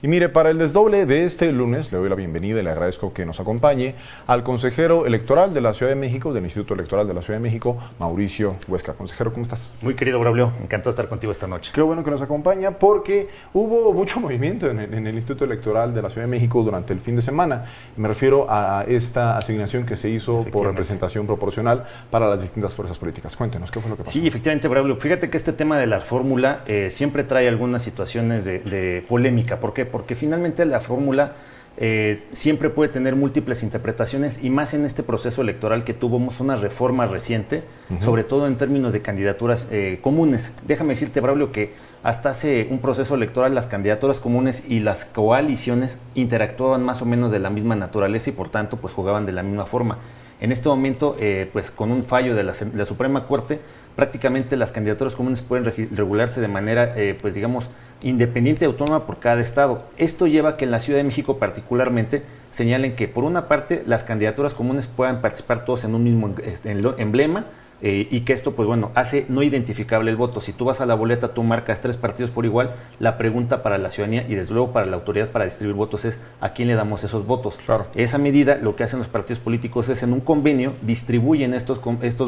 Y mire, para el desdoble de este lunes, le doy la bienvenida y le agradezco que nos acompañe al consejero electoral de la Ciudad de México, del Instituto Electoral de la Ciudad de México, Mauricio Huesca. Consejero, ¿cómo estás? Muy querido Braulio, encantado de estar contigo esta noche. Qué bueno que nos acompaña porque hubo mucho movimiento en el Instituto Electoral de la Ciudad de México durante el fin de semana. Me refiero a esta asignación que se hizo por representación proporcional para las distintas fuerzas políticas. Cuéntenos, ¿qué fue lo que pasó? Sí, efectivamente, Braulio. Fíjate que este tema de la fórmula siempre trae algunas situaciones de polémica. ¿Por qué? Porque finalmente la fórmula siempre puede tener múltiples interpretaciones y más en este proceso electoral que tuvimos una reforma reciente, sobre todo en términos de candidaturas comunes. Déjame decirte, Braulio, que hasta hace un proceso electoral las candidaturas comunes y las coaliciones interactuaban más o menos de la misma naturaleza y por tanto pues jugaban de la misma forma. En este momento, pues con un fallo de la Suprema Corte, prácticamente las candidaturas comunes pueden regularse de manera, pues digamos, independiente y autónoma por cada estado. Esto lleva a que en la Ciudad de México particularmente señalen que por una parte las candidaturas comunes puedan participar todos en un mismo emblema, y que esto, pues bueno, hace no identificable el voto. Si tú vas a la boleta, tú marcas 3 partidos por igual, la pregunta para la ciudadanía y desde luego para la autoridad para distribuir votos es ¿a quién le damos esos votos? Claro. Esa medida, lo que hacen los partidos políticos es en un convenio distribuyen estos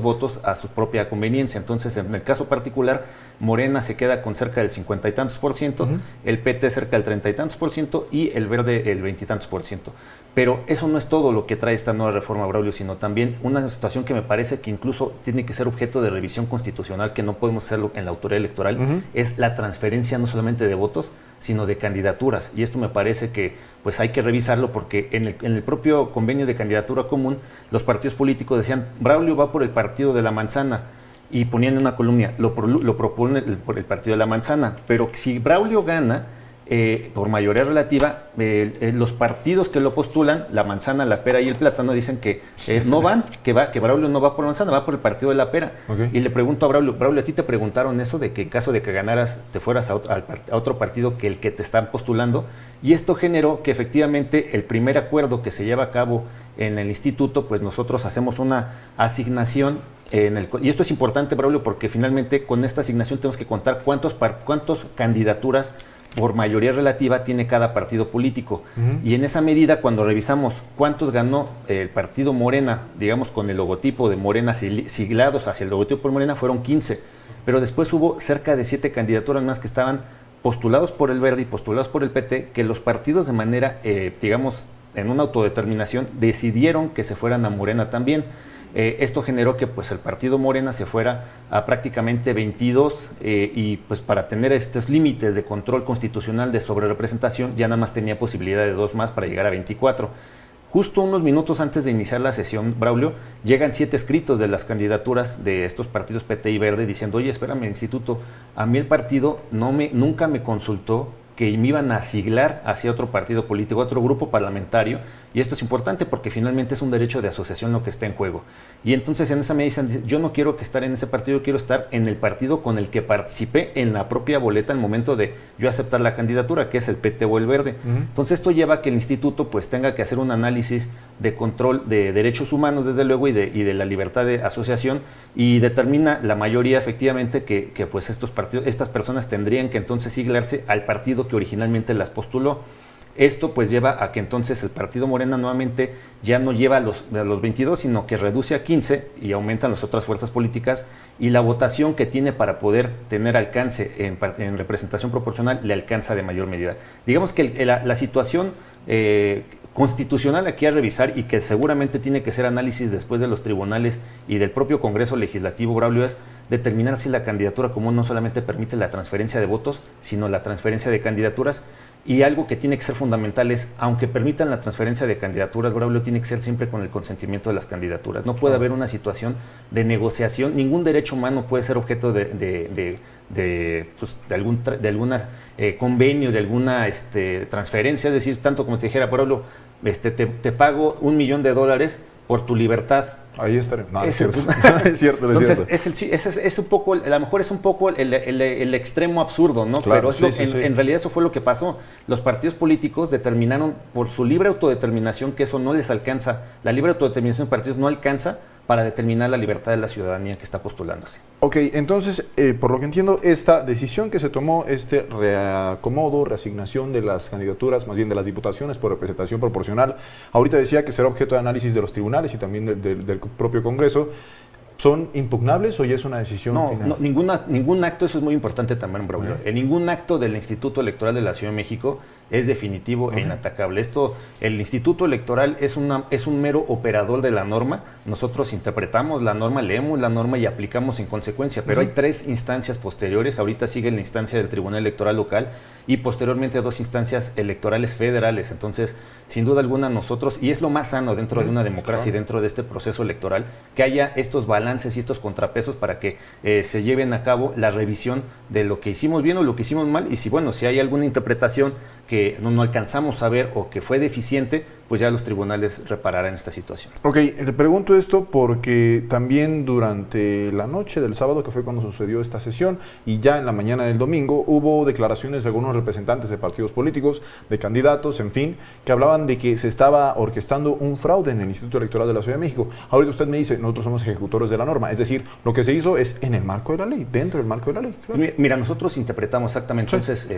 votos a su propia conveniencia. Entonces, en el caso particular, Morena se queda con cerca del 50 y tantos %, el PT cerca del 30 y tantos % y el Verde el 20 y tantos %. Pero eso no es todo lo que trae esta nueva reforma, Braulio, sino también una situación que me parece que incluso tiene que ser objeto de revisión constitucional, que no podemos hacerlo en la autoridad electoral, es la transferencia no solamente de votos, sino de candidaturas. Y esto me parece que pues hay que revisarlo porque en el propio convenio de candidatura común, los partidos políticos decían, Braulio va por el partido de la manzana, y ponían en una columna, lo propone por el partido de la manzana, pero si Braulio gana, por mayoría relativa, los partidos que lo postulan, la manzana, la pera y el plátano, dicen que no van, que Braulio no va por la manzana, va por el partido de la pera. Okay. Y le pregunto a Braulio, ¿a ti te preguntaron eso de que en caso de que ganaras te fueras a otro partido que el que te están postulando? Y esto generó que efectivamente el primer acuerdo que se lleva a cabo en el instituto, pues nosotros hacemos una asignación y esto es importante, Braulio, porque finalmente con esta asignación tenemos que contar cuántas candidaturas por mayoría relativa tiene cada partido político. Y en esa medida, cuando revisamos cuántos ganó el partido Morena, digamos con el logotipo de Morena siglados hacia el logotipo de Morena, fueron 15. Pero después hubo cerca de 7 candidaturas más que estaban postulados por el Verde y postulados por el PT, que los partidos de manera, digamos, en una autodeterminación, decidieron que se fueran a Morena también. Esto generó que pues el partido Morena se fuera a prácticamente 22 y pues para tener estos límites de control constitucional de sobrerepresentación ya nada más tenía posibilidad de 2 más para llegar a 24. Justo unos minutos antes de iniciar la sesión, Braulio, llegan 7 escritos de las candidaturas de estos partidos PT y Verde diciendo, oye, espérame, instituto, a mí el partido nunca me consultó que me iban a siglar hacia otro partido político, otro grupo parlamentario, y esto es importante porque finalmente es un derecho de asociación lo que está en juego. Y entonces en esa medida dicen, yo no quiero que estar en ese partido, quiero estar en el partido con el que participé en la propia boleta al momento de yo aceptar la candidatura, que es el PT o el Verde. Entonces esto lleva a que el instituto pues tenga que hacer un análisis de control de derechos humanos, desde luego, y de la libertad de asociación, y determina la mayoría efectivamente que pues estas personas tendrían que entonces siglarse al partido que originalmente las postuló. Esto pues lleva a que entonces el partido Morena nuevamente ya no lleva a los 22, sino que reduce a 15 y aumentan las otras fuerzas políticas, y la votación que tiene para poder tener alcance en representación proporcional le alcanza de mayor medida. Digamos que la situación constitucional aquí a revisar, y que seguramente tiene que ser análisis después de los tribunales y del propio Congreso Legislativo, Braulio, es determinar si la candidatura común no solamente permite la transferencia de votos, sino la transferencia de candidaturas. Y algo que tiene que ser fundamental es, aunque permitan la transferencia de candidaturas, Braulio, tiene que ser siempre con el consentimiento de las candidaturas. No puede haber una situación de negociación, ningún derecho humano puede ser objeto de algún convenio, de alguna transferencia, es decir, tanto como te dijera, Braulio, te pago $1 millón por tu libertad. Ahí estaré. No, es cierto. Es cierto, es Entonces, cierto. Es un poco, a lo mejor es un poco el extremo absurdo, ¿no? Claro, pero en realidad eso fue lo que pasó. Los partidos políticos determinaron por su libre autodeterminación que eso no les alcanza. La libre autodeterminación de partidos no alcanza para determinar la libertad de la ciudadanía que está postulándose. Ok, entonces, por lo que entiendo, esta decisión que se tomó, este reacomodo, reasignación de las candidaturas, más bien de las diputaciones por representación proporcional, ahorita decía que será objeto de análisis de los tribunales y también del propio Congreso. ¿Son impugnables o ya es una decisión final? No, ningún acto, eso es muy importante también, Braulio. En ningún acto del Instituto Electoral de la Ciudad de México es definitivo e inatacable. El Instituto Electoral es un mero operador de la norma. Nosotros interpretamos la norma, leemos la norma y aplicamos en consecuencia, pero hay 3 instancias posteriores. Ahorita sigue la instancia del Tribunal Electoral Local y posteriormente 2 instancias electorales federales. Entonces, sin duda alguna nosotros, y es lo más sano dentro de una democracia y dentro de este proceso electoral, que haya estos balances y estos contrapesos para que se lleven a cabo la revisión de lo que hicimos bien o lo que hicimos mal, y si hay alguna interpretación que no alcanzamos a ver o que fue deficiente, pues ya los tribunales repararán esta situación. Ok, le pregunto esto porque también durante la noche del sábado, que fue cuando sucedió esta sesión, y ya en la mañana del domingo, hubo declaraciones de algunos representantes de partidos políticos, de candidatos, en fin, que hablaban de que se estaba orquestando un fraude en el Instituto Electoral de la Ciudad de México. Ahorita usted me dice, nosotros somos ejecutores de la norma, es decir, lo que se hizo es en el marco de la ley, dentro del marco de la ley. Claro. Mira, nosotros interpretamos exactamente, entonces,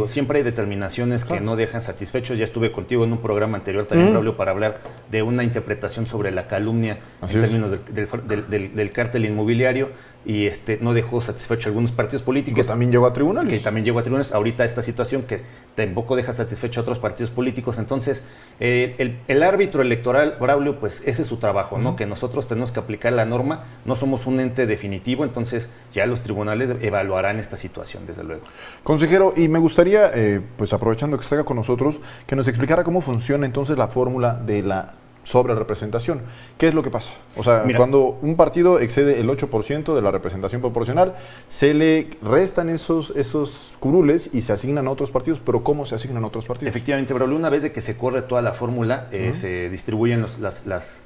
siempre hay determinaciones que no dejan satisfechos. Ya estuve contigo en un programa anterior también, Braulio, para hablar de una interpretación sobre la calumnia en términos del cártel inmobiliario, y no dejó satisfecho a algunos partidos políticos. Que también llegó a tribunales. Ahorita esta situación que tampoco deja satisfecho a otros partidos políticos. Entonces, el árbitro electoral, Braulio, pues ese es su trabajo, ¿no? Que nosotros tenemos que aplicar la norma, no somos un ente definitivo, entonces ya los tribunales evaluarán esta situación, desde luego. Consejero, y me gustaría, pues aprovechando que está con nosotros, que nos explicara cómo funciona entonces la fórmula de la sobre representación. ¿Qué es lo que pasa? O sea, cuando un partido excede el 8% de la representación proporcional, se le restan esos curules y se asignan a otros partidos, pero ¿cómo se asignan a otros partidos? Efectivamente, Braulio, una vez de que se corre toda la fórmula, se distribuyen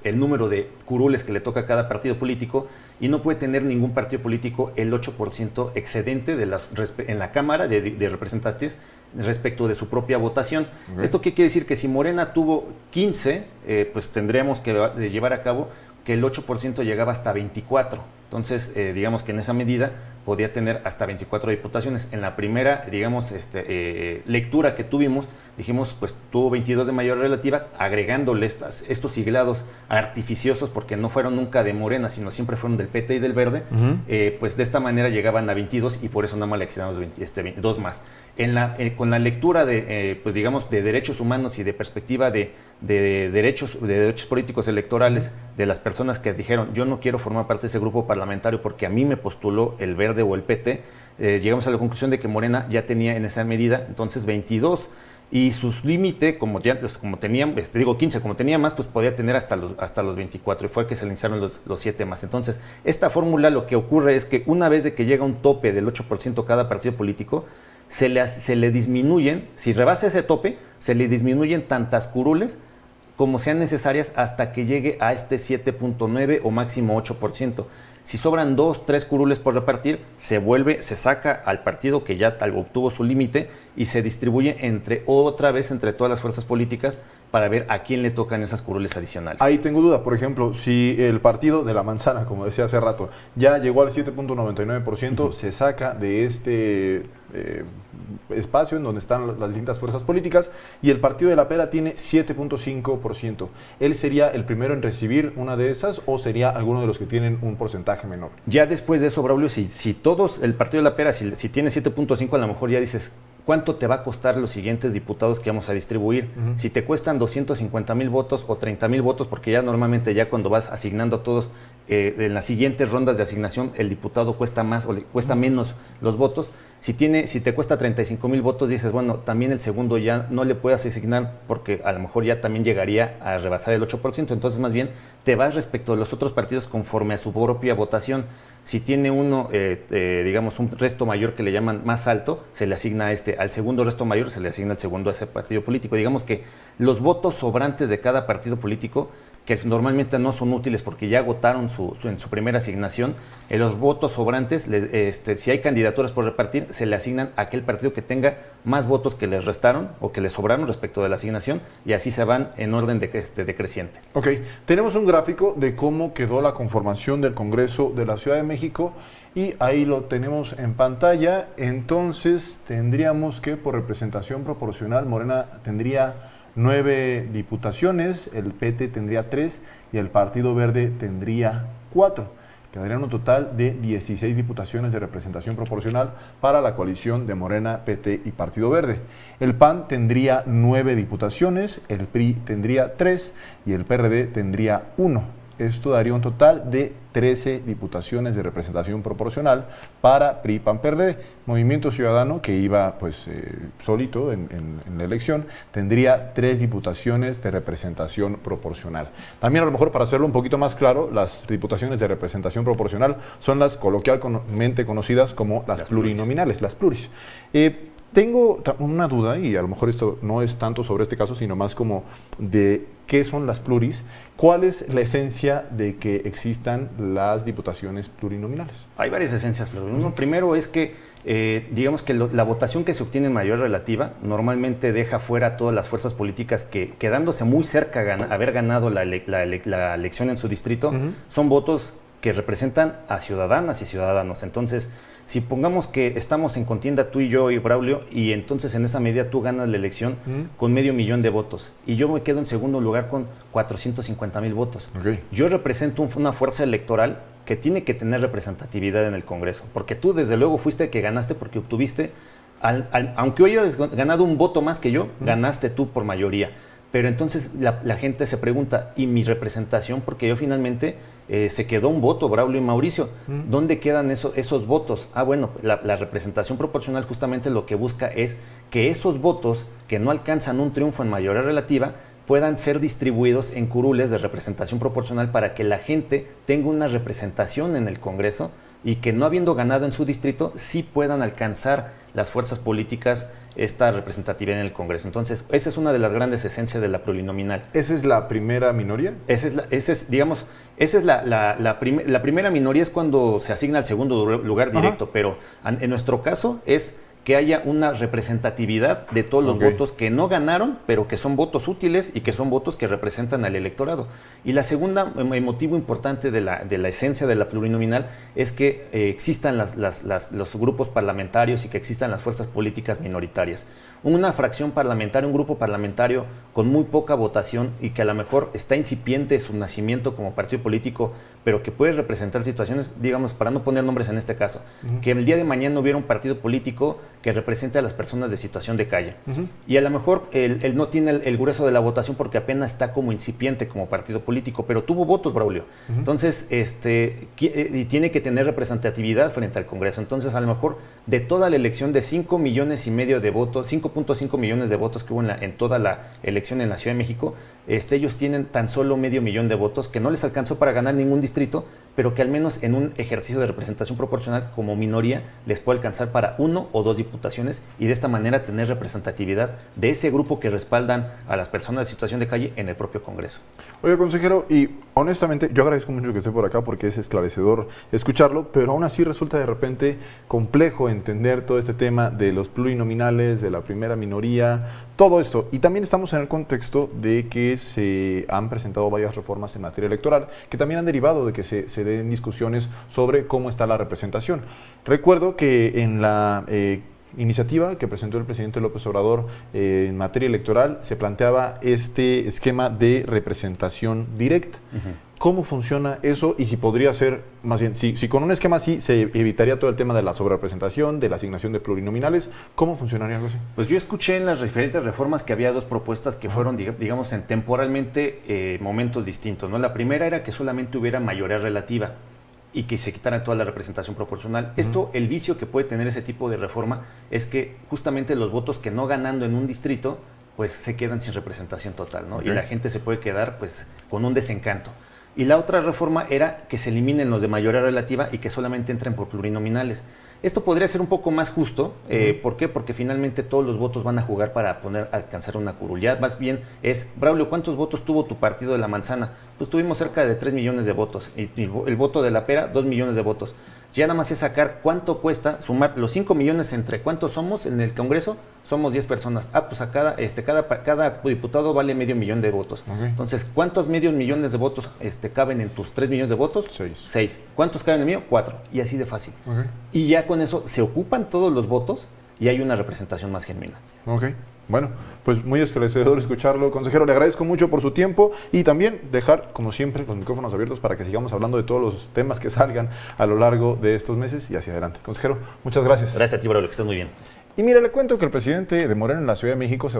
el número de curules que le toca a cada partido político, y no puede tener ningún partido político el 8% excedente en la Cámara de Representantes respecto de su propia votación. ¿Esto qué quiere decir? Que si Morena tuvo 15, pues tendríamos que llevar a cabo que el 8% llegaba hasta 24. Entonces, digamos que en esa medida podía tener hasta 24 diputaciones. En la primera, digamos, lectura que tuvimos, dijimos, pues tuvo 22 de mayoría relativa, agregándole estos siglados artificiosos, porque no fueron nunca de Morena, sino siempre fueron del PT y del Verde, pues de esta manera llegaban a 22, y por eso nada más le accionamos 22 más. Con la lectura pues digamos, de derechos humanos y de perspectiva de derechos políticos electorales de las personas que dijeron, yo no quiero formar parte de ese grupo parlamentario porque a mí me postuló el Verde o el PT, llegamos a la conclusión de que Morena ya tenía en esa medida entonces 22, y sus límite, como tenían, 15, como tenía más, pues podía tener hasta los 24, y fue que se le iniciaron los 7 más. Entonces, esta fórmula, lo que ocurre es que una vez de que llega un tope del 8% cada partido político, se le disminuyen, si rebasa ese tope, se le disminuyen tantas curules como sean necesarias hasta que llegue a este 7.9 o máximo 8%. Si sobran 2, 3 curules por repartir, se saca al partido que ya obtuvo su límite y se distribuye otra vez entre todas las fuerzas políticas para ver a quién le tocan esas curules adicionales. Ahí tengo duda, por ejemplo, si el partido de la manzana, como decía hace rato, ya llegó al 7.99%, se saca de este espacio en donde están las distintas fuerzas políticas, y el partido de la pera tiene 7.5%. ¿Él sería el primero en recibir una de esas o sería alguno de los que tienen un porcentaje menor? Ya después de eso, Braulio, si todos, el partido de la pera, si tiene 7.5, a lo mejor ya dices, ¿cuánto te va a costar los siguientes diputados que vamos a distribuir? Si te cuestan 250,000 votos o 30,000 votos, porque ya normalmente ya cuando vas asignando a todos en las siguientes rondas de asignación, el diputado cuesta más o le cuesta menos los votos. Si te cuesta 35,000 votos, dices, bueno, también el segundo ya no le puedes asignar porque a lo mejor ya también llegaría a rebasar el 8%. Entonces, más bien, te vas respecto de los otros partidos conforme a su propia votación. Si tiene uno, digamos, un resto mayor que le llaman más alto, se le asigna al segundo resto mayor, se le asigna el segundo a ese partido político. Digamos que los votos sobrantes de cada partido político que normalmente no son útiles porque ya agotaron en su primera asignación. En los votos sobrantes, si hay candidaturas por repartir, se le asignan a aquel partido que tenga más votos que les restaron o que les sobraron respecto de la asignación, y así se van en orden decreciente. Ok, tenemos un gráfico de cómo quedó la conformación del Congreso de la Ciudad de México y ahí lo tenemos en pantalla. Entonces tendríamos que por representación proporcional Morena tendría 9 diputaciones, el PT tendría 3 y el Partido Verde tendría 4. Quedarían un total de 16 diputaciones de representación proporcional para la coalición de Morena, PT y Partido Verde. El PAN tendría 9 diputaciones, el PRI tendría 3 y el PRD tendría 1. Esto daría un total de 13 diputaciones de representación proporcional para PRI, PAN, PRD. Movimiento Ciudadano, que iba pues solito en la elección, tendría 3 diputaciones de representación proporcional. También a lo mejor para hacerlo un poquito más claro, las diputaciones de representación proporcional son las coloquialmente conocidas como las plurinominales, las pluris. Tengo una duda, y a lo mejor esto no es tanto sobre este caso, sino más como de qué son las pluris. ¿Cuál es la esencia de que existan las diputaciones plurinominales? Hay varias esencias. Uno primero es que, digamos que la votación que se obtiene en mayoría relativa normalmente deja fuera a todas las fuerzas políticas que, quedándose muy cerca a haber ganado la elección en su distrito, son votos que representan a ciudadanas y ciudadanos. Entonces, si pongamos que estamos en contienda tú y yo y Braulio, y entonces en esa medida tú ganas la elección con 500,000 de votos, y yo me quedo en segundo lugar con 450,000 votos. Okay. Yo represento una fuerza electoral que tiene que tener representatividad en el Congreso, porque tú desde luego fuiste el que ganaste porque obtuviste, aunque hoy hayas ganado un voto más que yo, ganaste tú por mayoría. Pero entonces la gente se pregunta, ¿y mi representación? Porque yo finalmente se quedó un voto, Braulio y Mauricio. ¿Dónde quedan esos votos? Bueno, la representación proporcional justamente lo que busca es que esos votos que no alcanzan un triunfo en mayoría relativa puedan ser distribuidos en curules de representación proporcional para que la gente tenga una representación en el Congreso y que no habiendo ganado en su distrito sí puedan alcanzar las fuerzas políticas esta representatividad en el Congreso. Entonces, esa es una de las grandes esencias de la plurinominal. ¿Esa es la primera minoría? La primera minoría es cuando se asigna al segundo lugar directo, pero en nuestro caso es que haya una representatividad de todos los votos que no ganaron, pero que son votos útiles y que son votos que representan al electorado. Y la segunda motivo importante de la esencia de la plurinominal es que existan los grupos parlamentarios y que existan las fuerzas políticas minoritarias. Una fracción parlamentaria, un grupo parlamentario con muy poca votación y que a lo mejor está incipiente su nacimiento como partido político, pero que puede representar situaciones, digamos, para no poner nombres en este caso, que el día de mañana hubiera un partido político que represente a las personas de situación de calle. Y a lo mejor él no tiene el grueso de la votación porque apenas está como incipiente como partido político, pero tuvo votos, Braulio. Entonces, y tiene que tener representatividad frente al Congreso. Entonces, a lo mejor de toda la elección de 5,5 millones de votos, 5.5 millones de votos que hubo en toda la elección en la Ciudad de México, ellos tienen tan solo 500,000 de votos que no les alcanzó para ganar ningún distrito, pero que al menos en un ejercicio de representación proporcional como minoría les puede alcanzar para 1 o 2 diputaciones y de esta manera tener representatividad de ese grupo que respaldan a las personas de situación de calle en el propio Congreso. Oye, consejero, y honestamente yo agradezco mucho que esté por acá porque es esclarecedor escucharlo, pero aún así resulta de repente complejo entender todo este tema de los plurinominales, de la primera minoría, todo esto. Y también estamos en el contexto de que se han presentado varias reformas en materia electoral que también han derivado de que se den discusiones sobre cómo está la representación. Recuerdo que en la iniciativa que presentó el presidente López Obrador en materia electoral se planteaba este esquema de representación directa. ¿Cómo funciona eso? Y si podría ser, más bien, si con un esquema así se evitaría todo el tema de la sobrerepresentación, de la asignación de plurinominales, ¿cómo funcionaría algo así? Pues yo escuché en las diferentes reformas que había 2 propuestas que fueron, digamos, en temporalmente momentos distintos, ¿no? La primera era que solamente hubiera mayoría relativa y que se quitara toda la representación proporcional. Esto, el vicio que puede tener ese tipo de reforma es que justamente los votos que no ganando en un distrito, pues se quedan sin representación total, ¿no? Y la gente se puede quedar pues con un desencanto. Y la otra reforma era que se eliminen los de mayoría relativa y que solamente entren por plurinominales. Esto podría ser un poco más justo. ¿Por qué? Porque finalmente todos los votos van a jugar para alcanzar una curul. Ya más bien es, Braulio, ¿cuántos votos tuvo tu partido de la manzana? Pues tuvimos cerca de 3 millones de votos. Y el voto de la pera, 2 millones de votos. Ya nada más es sacar cuánto cuesta sumar los 5 millones entre cuántos somos en el Congreso. Somos 10 personas. Pues a cada diputado vale medio millón de votos. Entonces, ¿cuántos medios millones de votos caben en tus 3 millones de votos? 6. ¿Cuántos caben en el mío? 4. Y así de fácil. Y ya con eso se ocupan todos los votos y hay una representación más genuina. Bueno, pues muy esclarecedor escucharlo, consejero. Le agradezco mucho por su tiempo y también dejar, como siempre, los micrófonos abiertos para que sigamos hablando de todos los temas que salgan a lo largo de estos meses y hacia adelante. Consejero, muchas gracias. Gracias a ti, Braulio, que estés muy bien. Y mire, le cuento que el presidente de Morena en la Ciudad de México, Sebastián